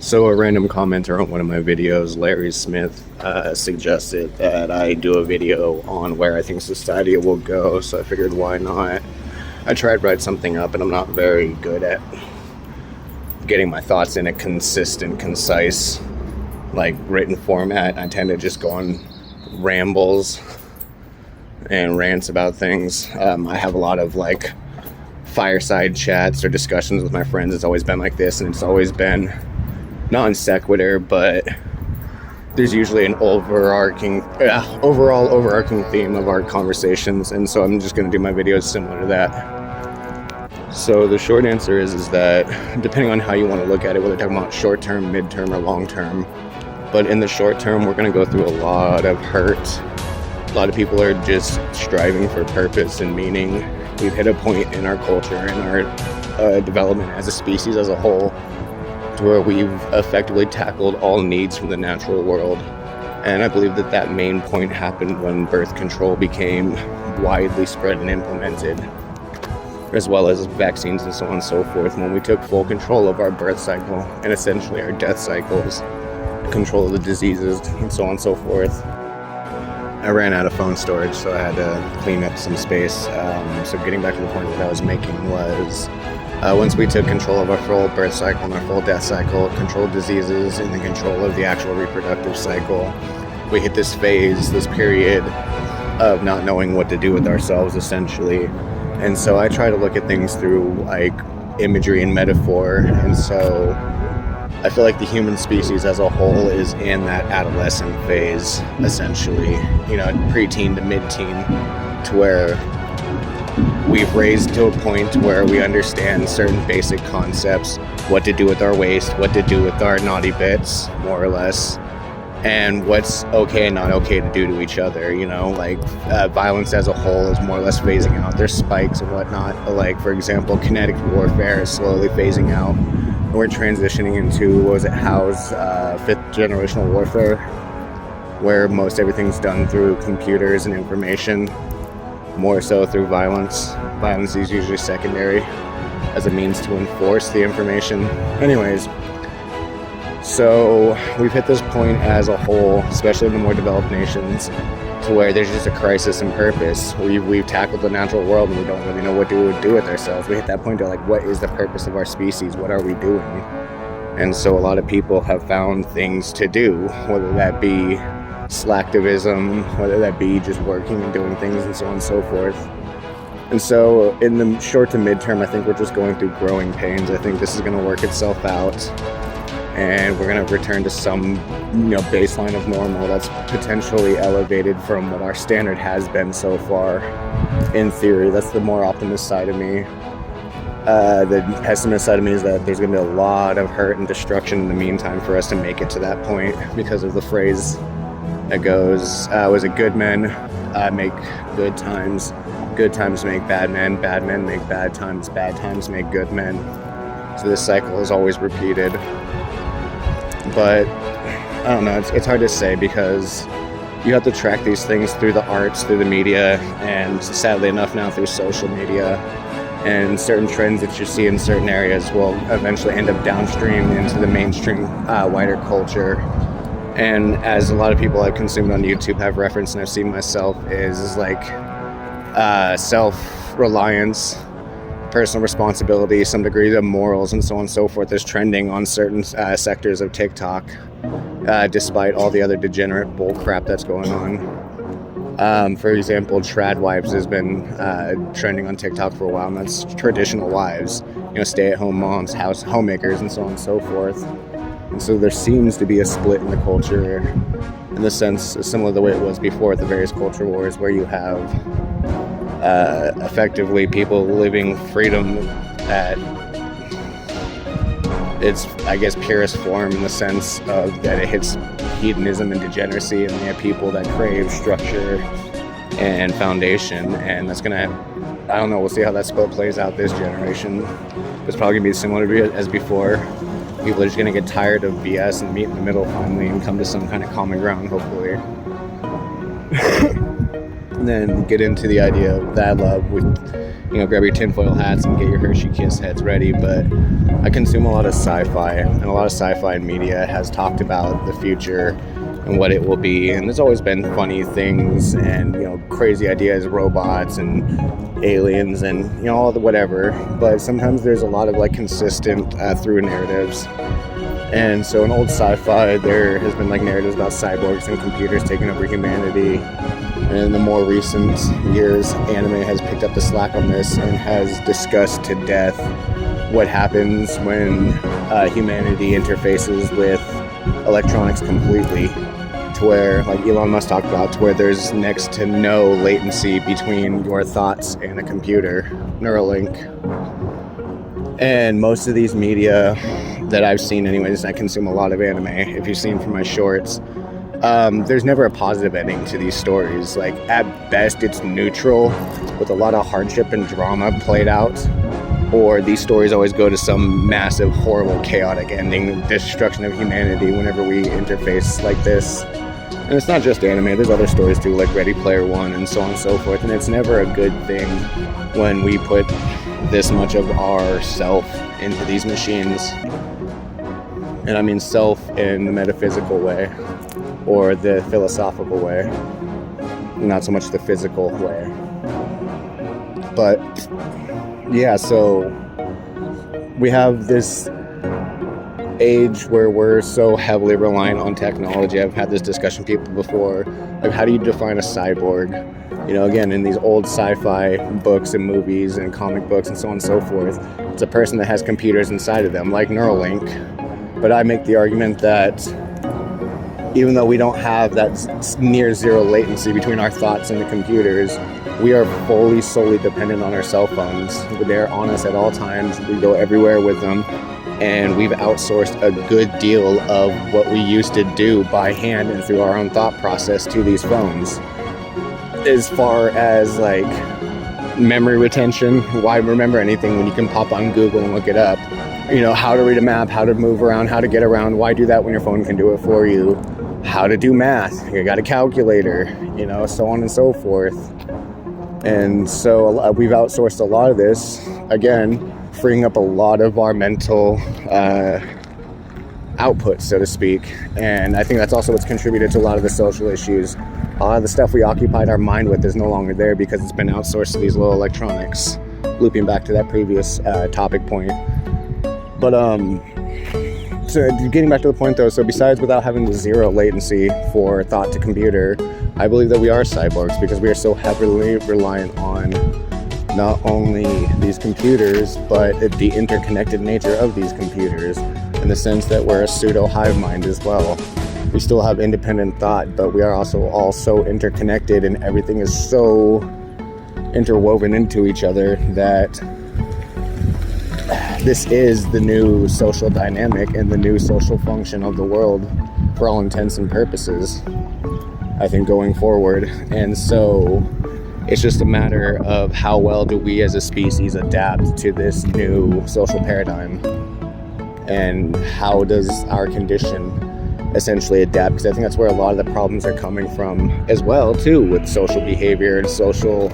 So a random commenter on one of my videos, Larry Smith, suggested that I do a video on where I think society will go, so I figured why not. I tried to write something up, and I'm not very good at getting my thoughts in a consistent, concise, written format. I tend to just go on rambles and rants about things. I have a lot of fireside chats or discussions with my friends. It's always been like this, and it's always been not in sequitur, but there's usually an overall overarching theme of our conversations, and so I'm just going to do my videos similar to that. So the short answer is that depending on how you want to look at it, whether you're talking about short term, mid-term, or long term, but in the short term, we're going to go through a lot of hurt. A lot of people are just striving for purpose and meaning. We've hit a point in our culture and our development as a species as a whole to where we've effectively tackled all needs from the natural world. And I believe that main point happened when birth control became widely spread and implemented, as well as vaccines and so on and so forth, when we took full control of our birth cycle and essentially our death cycles, control of the diseases and so on and so forth. I ran out of phone storage, so I had to clean up some space. So getting back to the point that I was making was, once we took control of our full birth cycle and our full death cycle, controlled diseases, and the control of the actual reproductive cycle, we hit this phase, this period of not knowing what to do with ourselves, essentially. And so I try to look at things through imagery and metaphor. And so I feel like the human species as a whole is in that adolescent phase, essentially, preteen to mid-teen, to where we've raised to a point where we understand certain basic concepts, what to do with our waste, what to do with our naughty bits, more or less, and what's okay and not okay to do to each other. Violence as a whole is more or less phasing out. There's spikes and whatnot, but for example, kinetic warfare is slowly phasing out. We're transitioning into, Howe's fifth generational warfare, where most everything's done through computers and information, more so through violence. Violence is usually secondary as a means to enforce the information. Anyways, so we've hit this point as a whole, especially in the more developed nations, to where there's just a crisis in purpose. We've tackled the natural world and we don't really know what to do with ourselves. We hit that point to what is the purpose of our species? What are we doing? And so a lot of people have found things to do, whether that be slacktivism, whether that be just working and doing things and so on and so forth. And so in the short to midterm, I think we're just going through growing pains. I think this is going to work itself out, and we're going to return to some baseline of normal that's potentially elevated from what our standard has been so far. In theory, that's the more optimist side of me. The pessimist side of me is that there's going to be a lot of hurt and destruction in the meantime for us to make it to that point, because of the phrase that goes, was it good men make good times make bad men make bad times make good men. So this cycle is always repeated. But I don't know, it's hard to say, because you have to track these things through the arts, through the media, and sadly enough now through social media. And certain trends that you see in certain areas will eventually end up downstream into the mainstream wider culture. And as a lot of people I've consumed on YouTube have referenced, and I've seen myself, is self-reliance, personal responsibility, some degree of morals, and so on and so forth is trending on certain sectors of TikTok, despite all the other degenerate bull crap that's going on. For example, trad wives has been trending on TikTok for a while, and that's traditional wives, stay-at-home moms, homemakers, and so on and so forth. And so there seems to be a split in the culture, in the sense similar to the way it was before at the various culture wars, where you have effectively people living freedom at its, purest form, in the sense of that it hits hedonism and degeneracy, and they have people that crave structure and foundation, and that's gonna, I don't know, we'll see how that split plays out this generation. It's probably gonna be similar as before. People are just gonna get tired of BS and meet in the middle finally and come to some kind of common ground, hopefully. and then get into the idea that I love with, grab your tinfoil hats and get your Hershey Kiss heads ready. But I consume a lot of sci-fi, and a lot of sci-fi media has talked about the future and what it will be, and there's always been funny things and crazy ideas, robots and aliens and all the whatever, but sometimes there's a lot of consistent through narratives. And so in old sci-fi there has been narratives about cyborgs and computers taking over humanity, and in the more recent years anime has picked up the slack on this and has discussed to death what happens when humanity interfaces with electronics completely, to where, Elon Musk talked about, to where there's next to no latency between your thoughts and a computer, Neuralink. And most of these media that I've seen anyways, I consume a lot of anime, if you've seen from my shorts, there's never a positive ending to these stories. At best it's neutral with a lot of hardship and drama played out, or these stories always go to some massive, horrible, chaotic ending, destruction of humanity whenever we interface like this. And it's not just anime, there's other stories too, like Ready Player One and so on and so forth. And it's never a good thing when we put this much of our self into these machines. And I mean self in the metaphysical way, or the philosophical way, not so much the physical way. But yeah, so we have this age where we're so heavily reliant on technology. I've had this discussion with people before, how do you define a cyborg? Again, in these old sci-fi books and movies and comic books and so on and so forth, it's a person that has computers inside of them, like Neuralink. But I make the argument that even though we don't have that near zero latency between our thoughts and the computers, we are solely dependent on our cell phones. They're on us at all times. We go everywhere with them. And we've outsourced a good deal of what we used to do by hand and through our own thought process to these phones. As far as memory retention, why remember anything when you can pop on Google and look it up? How to read a map, how to move around, how to get around. Why do that when your phone can do it for you? How to do math, you got a calculator, so on and so forth. And so we've outsourced a lot of this, again, freeing up a lot of our mental output, so to speak. And I think that's also what's contributed to a lot of the social issues. A lot of the stuff we occupied our mind with is no longer there because it's been outsourced to these little electronics. Looping back to that previous topic point. But so getting back to the point though, so besides without having the zero latency for thought to computer, I believe that we are cyborgs because we are so heavily reliant on not only these computers, but the interconnected nature of these computers, in the sense that we're a pseudo hive mind as well. We still have independent thought, but we are also all so interconnected, and everything is so interwoven into each other that this is the new social dynamic and the new social function of the world for all intents and purposes, I think, going forward. And so it's just a matter of how well do we as a species adapt to this new social paradigm, and how does our condition essentially adapt, because I think that's where a lot of the problems are coming from as well too, with social behavior and social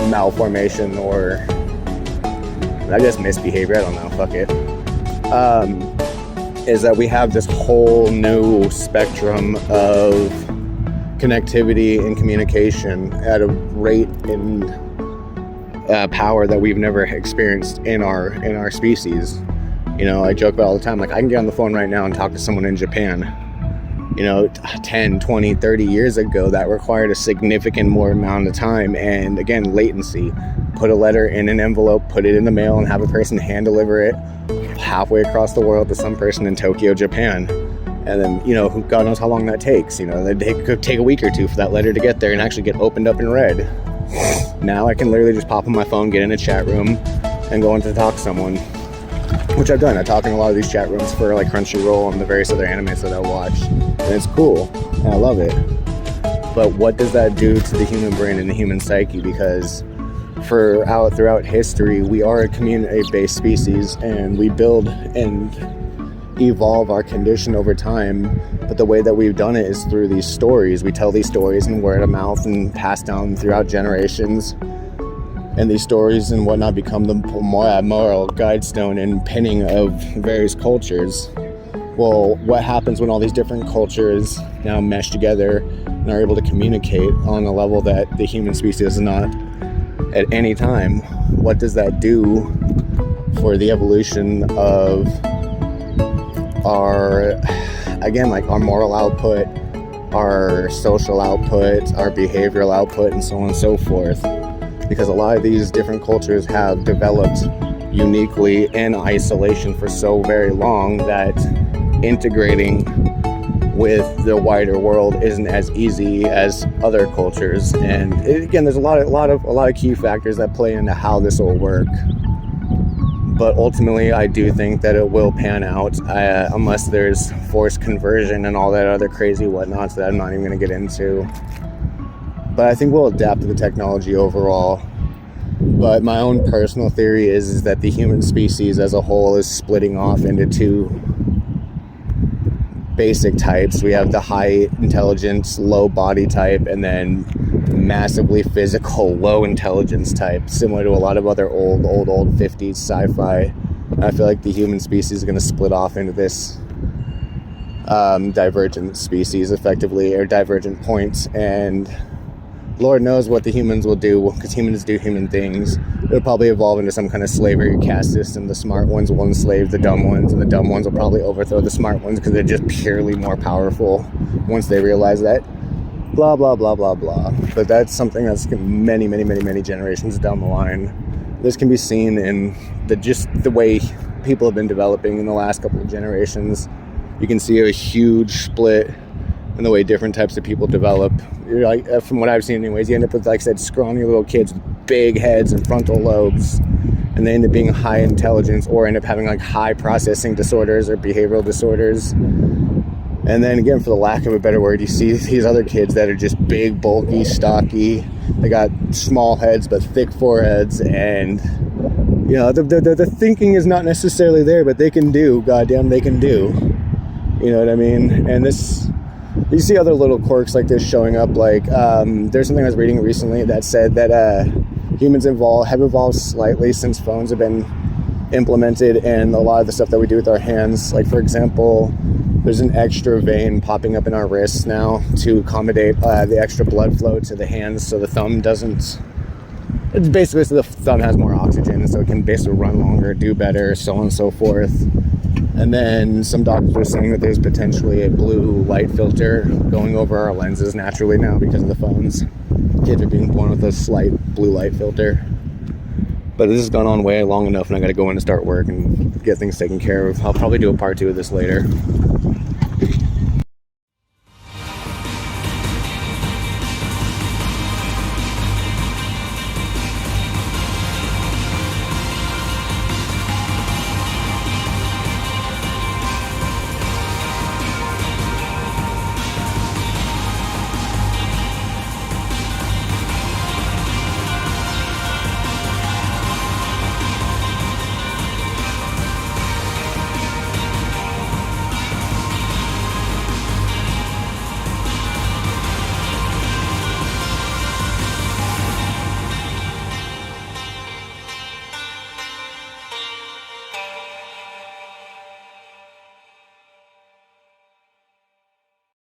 malformation, or I guess misbehavior, I don't know, fuck it, is that we have this whole new spectrum of connectivity and communication at a rate and power that we've never experienced in our species. I joke about all the time, I can get on the phone right now and talk to someone in Japan. 10, 20, 30 years ago, that required a significant more amount of time and, again, latency. Put a letter in an envelope, put it in the mail, and have a person hand deliver it halfway across the world to some person in Tokyo, Japan. And then, God knows how long that takes. It could take a week or two for that letter to get there and actually get opened up and read. Now I can literally just pop on my phone, get in a chat room, and go in to talk to someone. Which I've done. I talk in a lot of these chat rooms for Crunchyroll and the various other animes that I watch. And it's cool. And I love it. But what does that do to the human brain and the human psyche? Because throughout history, we are a community-based species, and we build and evolve our condition over time, but the way that we've done it is through these stories. We tell these stories in word of mouth and pass down throughout generations, and these stories and whatnot become the moral guidestone and pinning of various cultures. Well, what happens when all these different cultures now mesh together and are able to communicate on a level that the human species is not at any time? What does that do for the evolution of our, again, like our moral output, our social output, our behavioral output, and so on and so forth? Because a lot of these different cultures have developed uniquely in isolation for so very long that integrating with the wider world isn't as easy as other cultures. And again, there's a lot of key factors that play into how this will work. But ultimately, I do think that it will pan out, unless there's forced conversion and all that other crazy whatnots that I'm not even going to get into. But I think we'll adapt to the technology overall. But my own personal theory is that the human species as a whole is splitting off into two basic types. We have the high intelligence, low body type, and then massively physical, low intelligence type, similar to a lot of other old 50s sci-fi. And I feel like the human species is going to split off into this divergent species, effectively, or divergent points. And Lord knows what the humans will do, because humans do human things. It'll probably evolve into some kind of slavery caste system. The smart ones will enslave the dumb ones, and the dumb ones will probably overthrow the smart ones because they're just purely more powerful once they realize that. Blah, blah, blah, blah, blah. But that's something that's many, many, many, many generations down the line. This can be seen in the way people have been developing in the last couple of generations. You can see a huge split in the way different types of people develop. You're like, from what I've seen anyways, you end up with, like I said, scrawny little kids with big heads and frontal lobes, and they end up being high intelligence or end up having like high processing disorders or behavioral disorders. And then again, for the lack of a better word, you see these other kids that are just big, bulky, stocky. They got small heads but thick foreheads, and you know, the thinking is not necessarily there, but they can do, goddamn, they can do. You know what I mean? And this, you see other little quirks like this showing up. Like there's something I was reading recently that said that humans have evolved slightly since phones have been implemented, and a lot of the stuff that we do with our hands. Like, for example, there's an extra vein popping up in our wrists now to accommodate the extra blood flow to the hands, so the thumb doesn't. It's basically so the thumb has more oxygen, so it can basically run longer, do better, so on and so forth. And then some doctors are saying that there's potentially a blue light filter going over our lenses naturally now because of the phones. Kids are being born with a slight blue light filter. But this has gone on way long enough, and I got to go in and start work and get things taken care of. I'll probably do a part 2 of this later.